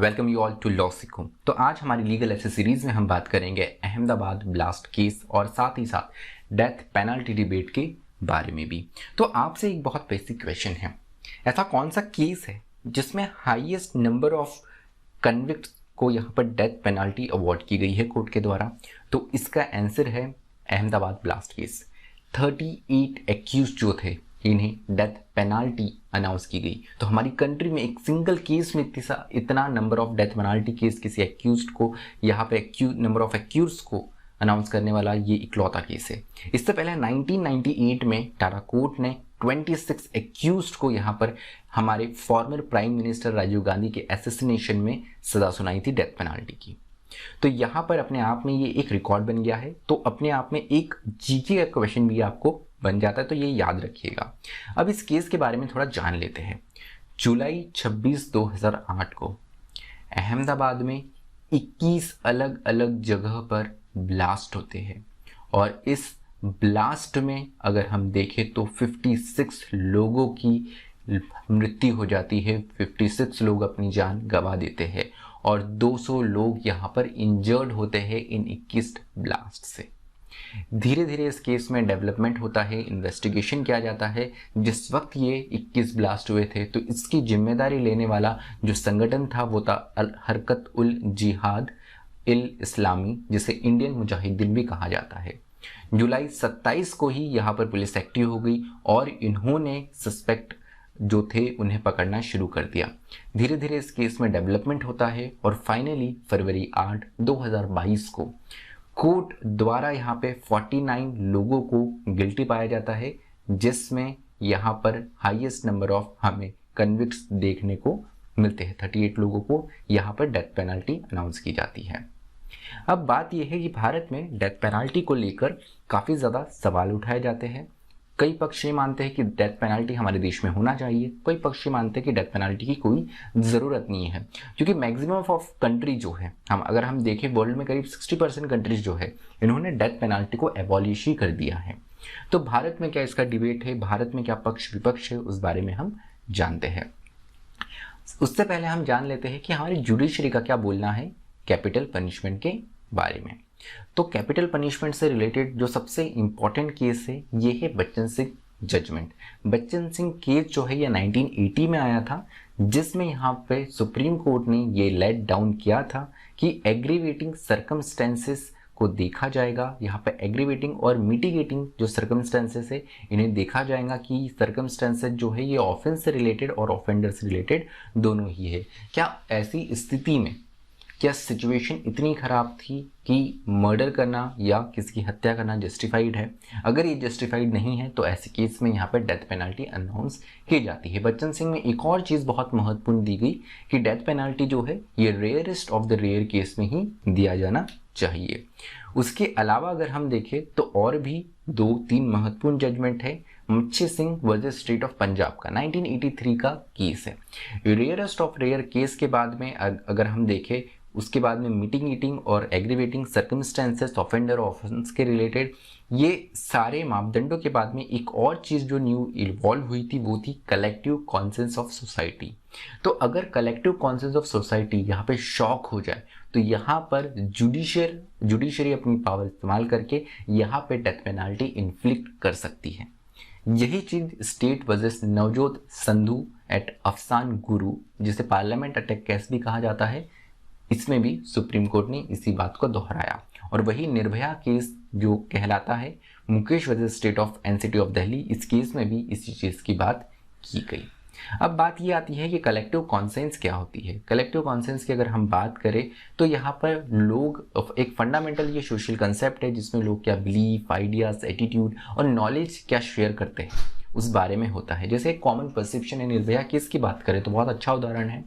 Welcome you all to law Seekho. तो आज हमारी लीगल ऐसे सीरीज में हम बात करेंगे अहमदाबाद ब्लास्ट केस और साथ ही साथ डेथ पेनल्टी डिबेट के बारे में भी। तो आपसे एक बहुत बेसिक क्वेश्चन है, ऐसा कौन सा केस है जिसमें हाईएस्ट नंबर ऑफ कन्विक्ट को यहाँ पर डेथ पेनल्टी अवार्ड की गई है कोर्ट के द्वारा? तो इसका आंसर है अहमदाबाद ब्लास्ट केस। 38 एक्यूज जो थे इन्हें डेथ पेनाल्टी अनाउंस की गई। तो हमारी कंट्री में एक सिंगल केस में इतना number of death penalty case किसी एक्यूज्ड को यहाँ पे नंबर ऑफ एक्यूज को अनाउंस करने वाला ये इकलौता केस है। इससे पहले 1998 में टाटा कोर्ट ने 26 एक्यूज्ड को यहाँ पर हमारे former prime minister Rajiv Gandhi के असैसिनेशन में सजा सुनाई थी डेथ पेनाल्टी की। तो यहाँ पर अपने आप में ये एक रिकॉर्ड बन गया है, तो अपने आप में एक जीके का क्वेश्चन भी आपको बन जाता है, तो ये याद रखिएगा। अब इस केस के बारे में थोड़ा जान लेते हैं। जुलाई 26, 2008 को अहमदाबाद में 21 अलग अलग जगह पर ब्लास्ट होते हैं और इस ब्लास्ट में अगर हम देखें तो 56 लोगों की मृत्यु हो जाती है, 56 लोग अपनी जान गंवा देते हैं और 200 लोग यहाँ पर इंजर्ड होते हैं इन 21 ब्लास्ट से। धीरे धीरे इस केस में डेवलपमेंट होता है, इन्वेस्टिगेशन किया जाता है। जिस वक्त ये 21 ब्लास्ट हुए थे तो इसकी जिम्मेदारी लेने वाला जो संगठन था वो था हरकत उल जिहाद इल इस्लामी, जिसे इंडियन मुजाहिदीन भी कहा जाता है। जुलाई 27 को ही यहाँ पर पुलिस एक्टिव हो गई और इन्होंने सस्पेक्ट जो थे उन्हें पकड़ना शुरू कर दिया। धीरे धीरे इस केस में डेवलपमेंट होता है और फाइनली फरवरी 8, 2022 को कोर्ट द्वारा यहाँ पे 49 लोगों को गिल्टी पाया जाता है, जिसमें यहाँ पर हाईएस्ट नंबर ऑफ हमें कन्विक्ट्स देखने को मिलते हैं। 38 लोगों को यहाँ पर डेथ पेनल्टी अनाउंस की जाती है। अब बात यह है कि भारत में डेथ पेनल्टी को लेकर काफ़ी ज़्यादा सवाल उठाए जाते हैं। कई पक्ष ये मानते हैं कि डेथ पेनल्टी हमारे देश में होना चाहिए, कई पक्ष ये मानते हैं कि डेथ पेनल्टी की कोई ज़रूरत नहीं है, क्योंकि मैक्सिमम ऑफ कंट्री जो है अगर हम देखें वर्ल्ड में करीब 60% कंट्रीज जो है इन्होंने डेथ पेनल्टी को एबॉलिश ही कर दिया है। तो भारत में क्या इसका डिबेट है, भारत में क्या पक्ष विपक्ष है, उस बारे में हम जानते हैं। उससे पहले हम जान लेते हैं कि हमारी जुडिशरी का क्या बोलना है कैपिटल पनिशमेंट के बारे में। तो कैपिटल पनिशमेंट से रिलेटेड जो सबसे इंपॉर्टेंट केस है ये है बच्चन सिंह जजमेंट। बच्चन सिंह केस जो है ये 1980 में आया था, जिसमें यहाँ पे सुप्रीम कोर्ट ने ये लेट डाउन किया था कि एग्रीवेटिंग सर्कमस्टेंसेस को देखा जाएगा। यहाँ पे एग्रीवेटिंग और मिटिगेटिंग जो सर्कमस्टेंसेस है इन्हें देखा जाएगा कि सर्कमस्टेंसेस जो है ये ऑफेंस से रिलेटेड और ऑफेंडर से रिलेटेड दोनों ही है। क्या ऐसी स्थिति में क्या सिचुएशन इतनी खराब थी कि मर्डर करना या किसी की हत्या करना जस्टिफाइड है? अगर ये जस्टिफाइड नहीं है तो ऐसे केस में यहाँ पर डेथ पेनल्टी अनाउंस की जाती है। बच्चन सिंह में एक और चीज़ बहुत महत्वपूर्ण दी गई कि डेथ पेनल्टी जो है ये rarest of the rare case में ही दिया जाना चाहिए। उसके अलावा अगर हम देखें तो और भी 2-3 महत्वपूर्ण जजमेंट है। मच्छी Singh versus state of Punjab का 1983 का केस है। रेयरेस्ट ऑफ रेयर केस के बाद में अगर हम देखें उसके बाद में मिटिगेटिंग और एग्रीवेटिंग सर्कमस्टेंसेस ऑफेंडर ऑफेंस के रिलेटेड ये सारे मापदंडों के बाद में एक और चीज़ जो न्यू इवॉल्व हुई थी वो थी कलेक्टिव कॉन्सेंस ऑफ सोसाइटी। तो अगर कलेक्टिव कॉन्सेंस ऑफ सोसाइटी यहाँ पे शॉक हो जाए तो यहाँ पर जुडिशरी अपनी पावर इस्तेमाल करके यहाँ पे डेथ पेनाल्टी इन्फ्लिक्ट कर सकती है। यही चीज़ state versus Navjot Sandhu at Afsan Guru, जिसे पार्लियामेंट अटैक केस भी कहा जाता है, इसमें भी सुप्रीम कोर्ट ने इसी बात को दोहराया। और वही निर्भया केस जो कहलाता है Mukesh versus state of NCT of Delhi, इस केस में भी इसी चीज़ की बात की गई। अब बात ये आती है कि कलेक्टिव कॉन्सेंस क्या होती है। कलेक्टिव कॉन्सेंस की अगर हम बात करें तो यहाँ पर लोग एक फंडामेंटल ये सोशल कंसेप्ट है जिसमें लोग क्या बिलीफ, आइडियाज, एटीट्यूड और नॉलेज क्या शेयर करते हैं उस बारे में होता है। जैसे एक कॉमन परसेप्शन है, निर्भया केस की बात करें तो बहुत अच्छा उदाहरण है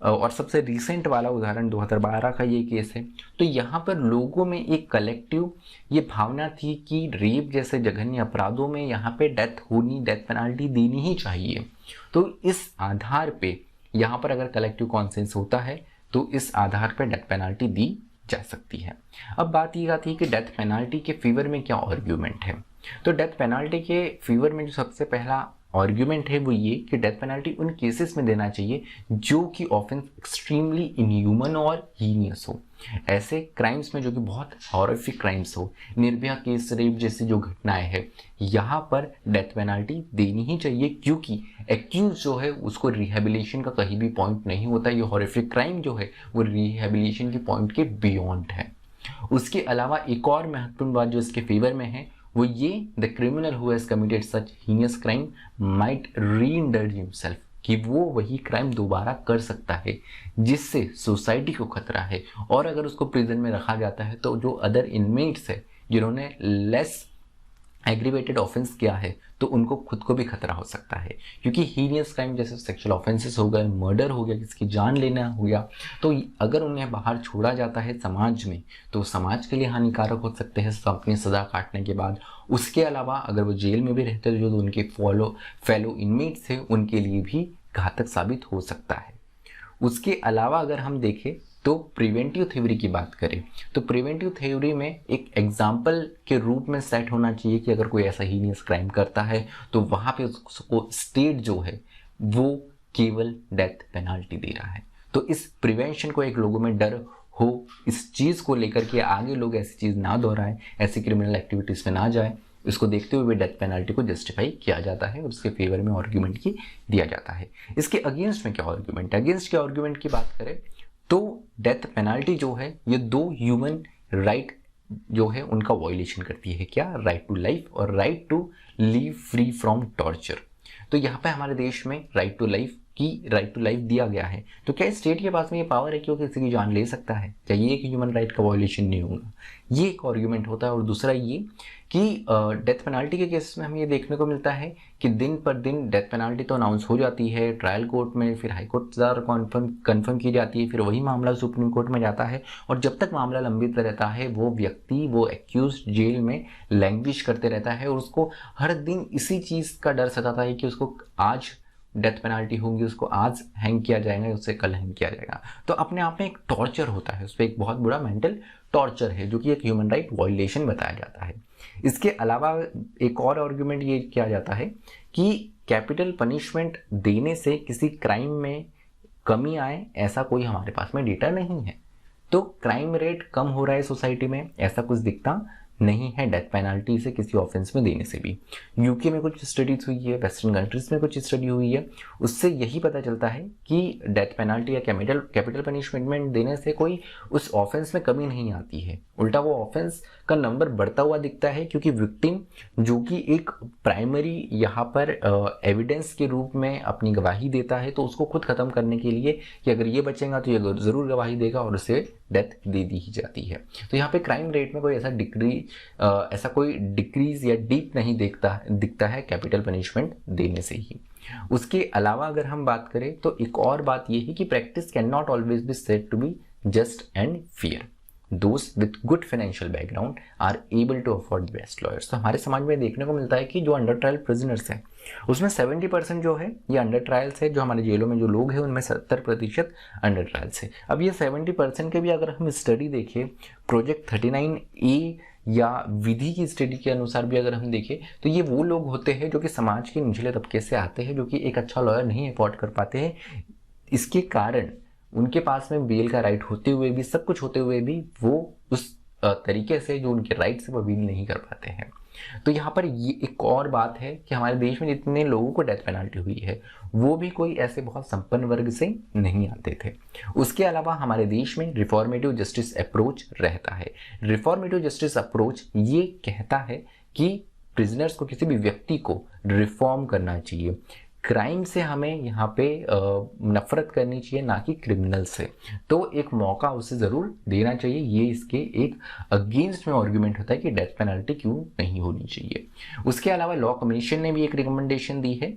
और सबसे रिसेंट वाला उदाहरण 2012 का ये केस है। तो यहाँ पर लोगों में एक कलेक्टिव ये भावना थी कि रेप जैसे जघन्य अपराधों में यहाँ पे डेथ पेनाल्टी देनी ही चाहिए। तो इस आधार पे यहाँ पर अगर कलेक्टिव कॉन्सेंस होता है तो इस आधार पर डेथ पेनाल्टी दी जा सकती है। अब बात ये आती है कि डेथ पेनाल्टी के फेवर में क्या आर्ग्यूमेंट है। तो डेथ पेनाल्टी के फेवर में जो सबसे पहला आर्ग्यूमेंट है वो ये कि डेथ पेनल्टी उन केसेस में देना चाहिए जो कि ऑफेंस एक्सट्रीमली इनह्यूमन और हीनियस हो। ऐसे क्राइम्स में जो कि बहुत हॉरिफिक क्राइम्स हो, निर्भया केस, रेप जैसी जो घटनाएं हैं, यहाँ पर डेथ पेनल्टी देनी ही चाहिए, क्योंकि एक्यूज जो है उसको रिहेबिलिटेशन का कहीं भी पॉइंट नहीं होता। ये हॉरिफिक क्राइम जो है वो रिहेबिलिटेशन के पॉइंट के बियॉन्ड है। उसके अलावा एक और महत्वपूर्ण बात जो इसके फेवर में है वो ये, the criminal who has committed such heinous crime might reindulge himself, कि वो वही क्राइम दोबारा कर सकता है जिससे सोसाइटी को खतरा है। और अगर उसको प्रिजन में रखा जाता है तो जो अदर इनमेट्स है जिन्होंने लेस एग्रीवेटेड ऑफेंस किया है तो उनको खुद को भी खतरा हो सकता है, क्योंकि हीनियस क्राइम जैसे सेक्सुअल ऑफेंसेस हो गए, मर्डर हो गया, किसी की जान लेना हो गया, तो अगर उन्हें बाहर छोड़ा जाता है समाज में तो समाज के लिए हानिकारक हो सकते हैं अपनी सज़ा काटने के बाद। उसके अलावा अगर वो जेल में भी रहते हैं जो उनके फेलो इनमेट्स हैं उनके लिए भी घातक साबित हो सकता है। उसके अलावा अगर हम देखें तो प्रिवेंटिव थ्योरी की बात करें तो प्रिवेंटिव थ्योरी में एक एग्जाम्पल के रूप में सेट होना चाहिए कि अगर कोई ऐसा हीनियस क्राइम करता है तो वहाँ पे उसको स्टेट जो है वो केवल डेथ पेनाल्टी दे रहा है। तो इस प्रिवेंशन को एक लोगों में डर हो इस चीज़ को लेकर के आगे लोग ऐसी चीज़ ना दोहराएं, ऐसी क्रिमिनल एक्टिविटीज़ में ना जाए, इसको देखते हुए डेथ पेनल्टी को जस्टिफाई किया जाता है और उसके फेवर में आर्ग्यूमेंट की दिया जाता है। इसके अगेंस्ट में क्या आर्ग्यूमेंट है? अगेंस्ट के आर्ग्यूमेंट की बात करें तो डेथ पेनल्टी जो है ये दो ह्यूमन राइट जो है उनका वायलेशन करती है। क्या? राइट टू लाइफ और right to live free from torture. तो यहाँ पे हमारे देश में राइट टू लाइफ दिया गया है, तो क्या स्टेट के पास में ये पावर है कि वो किसी की जान ले सकता है? क्या ये एक ह्यूमन राइट का वायलेशन नहीं होगा? ये एक आर्ग्यूमेंट होता है। और दूसरा ये कि डेथ पेनल्टी के केस में हमें ये देखने को मिलता है कि दिन पर दिन डेथ पेनल्टी तो अनाउंस हो जाती है ट्रायल कोर्ट में, फिर हाई कोर्ट द्वारा कन्फर्म की जाती है, फिर वही मामला सुप्रीम कोर्ट में जाता है और जब तक मामला लंबित रहता है वो व्यक्ति, वो एक्यूज जेल में लैंग्विश करते रहता है और उसको हर दिन इसी चीज़ का डर सताता है कि उसको आज डेथ पेनल्टी होगी, उसको आज हैंग किया जाएगा, उससे कल हैंग किया जाएगा। तो अपने आप में एक टॉर्चर होता है, उस पर एक बहुत बुरा मेंटल टॉर्चर है जो कि एक ह्यूमन राइट वायलेशन बताया जाता है। इसके अलावा एक और आर्ग्यूमेंट ये किया जाता है कि कैपिटल पनिशमेंट देने से किसी क्राइम में कमी आए, ऐसा कोई हमारे पास में डेटा नहीं है। तो क्राइम रेट कम हो रहा है सोसाइटी में, ऐसा कुछ दिखता नहीं है डेथ पेनल्टी से किसी ऑफेंस में देने से भी। यूके में कुछ स्टडीज हुई है, वेस्टर्न कंट्रीज में कुछ स्टडी हुई है, उससे यही पता चलता है कि डेथ पेनल्टी या कैपिटल पनिशमेंट देने से कोई उस ऑफेंस में कमी नहीं आती है, उल्टा वो ऑफेंस का नंबर बढ़ता हुआ दिखता है, क्योंकि विक्टिम जो कि एक प्राइमरी यहाँ पर एविडेंस के रूप में अपनी गवाही देता है, तो उसको खुद खत्म करने के लिए कि अगर ये बचेगा तो ये ज़रूर गवाही देगा और उसे डेथ दे दी ही जाती है। तो यहाँ पे क्राइम रेट में कोई ऐसा कोई डिक्रीज या डीप नहीं दिखता है कैपिटल पनिशमेंट देने से ही। उसके अलावा अगर हम बात करें तो एक और बात यह है कि practice can not always be said to be just and fair. Those with good financial background are able to afford the best lawyers। तो हमारे समाज में देखने को मिलता है कि जो अंडर ट्रायल प्रिजनर्स हैं उसमें 70% जो है ये अंडर ट्रायल्स है। जो हमारे जेलों में जो लोग हैं उनमें 70% अंडर ट्रायल्स है। अब ये 70% के भी अगर हम स्टडी देखें प्रोजेक्ट 39A या विधि की स्टडी के अनुसार भी अगर हम देखें तो ये वो लोग होते हैं जो कि समाज के निचले तबके से आते हैं, जो कि एक अच्छा लॉयर नहीं अफोर्ड कर पाते हैं। इसके कारण उनके पास में बेल का राइट होते हुए भी, सब कुछ होते हुए भी वो उस तरीके से जो उनके राइट से वो अपील नहीं कर पाते हैं। तो यहाँ पर ये एक और बात है कि हमारे देश में जितने लोगों को डेथ पेनल्टी हुई है वो भी कोई ऐसे बहुत संपन्न वर्ग से नहीं आते थे। उसके अलावा हमारे देश में रिफॉर्मेटिव जस्टिस अप्रोच रहता है। रिफॉर्मेटिव जस्टिस अप्रोच ये कहता है कि प्रिजनर्स को, किसी भी व्यक्ति को रिफॉर्म करना चाहिए। क्राइम से हमें यहाँ पे नफरत करनी चाहिए, ना कि क्रिमिनल से। तो एक मौका उसे ज़रूर देना चाहिए। ये इसके एक अगेंस्ट में आर्ग्यूमेंट होता है कि डेथ पेनल्टी क्यों नहीं होनी चाहिए। उसके अलावा लॉ कमीशन ने भी एक रिकमेंडेशन दी है।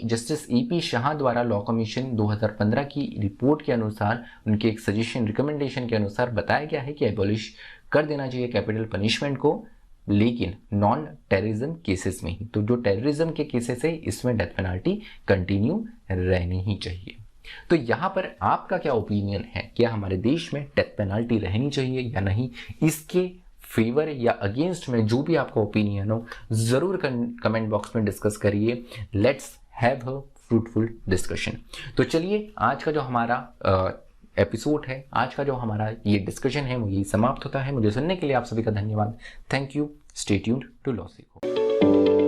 जस्टिस AP शाह द्वारा लॉ कमीशन 2015 की रिपोर्ट के अनुसार, उनके एक सजेशन रिकमेंडेशन के अनुसार बताया गया है कि एबॉलिश कर देना चाहिए कैपिटल पनिशमेंट को, लेकिन नॉन टेररिज्म केसेस में ही। तो जो टेररिज्म के केसेस है इसमें डेथ पेनल्टी कंटिन्यू रहनी ही चाहिए। तो यहाँ पर आपका क्या ओपिनियन है? क्या हमारे देश में डेथ पेनल्टी रहनी चाहिए या नहीं? इसके फेवर या अगेंस्ट में जो भी आपका ओपिनियन हो ज़रूर कमेंट बॉक्स में डिस्कस करिए। Let's have a fruitful discussion. तो चलिए आज का जो हमारा एपिसोड है, आज का जो हमारा ये डिस्कशन है वो यही समाप्त होता है। मुझे सुनने के लिए आप सभी का धन्यवाद। Thank you. Stay tuned to law सीखो।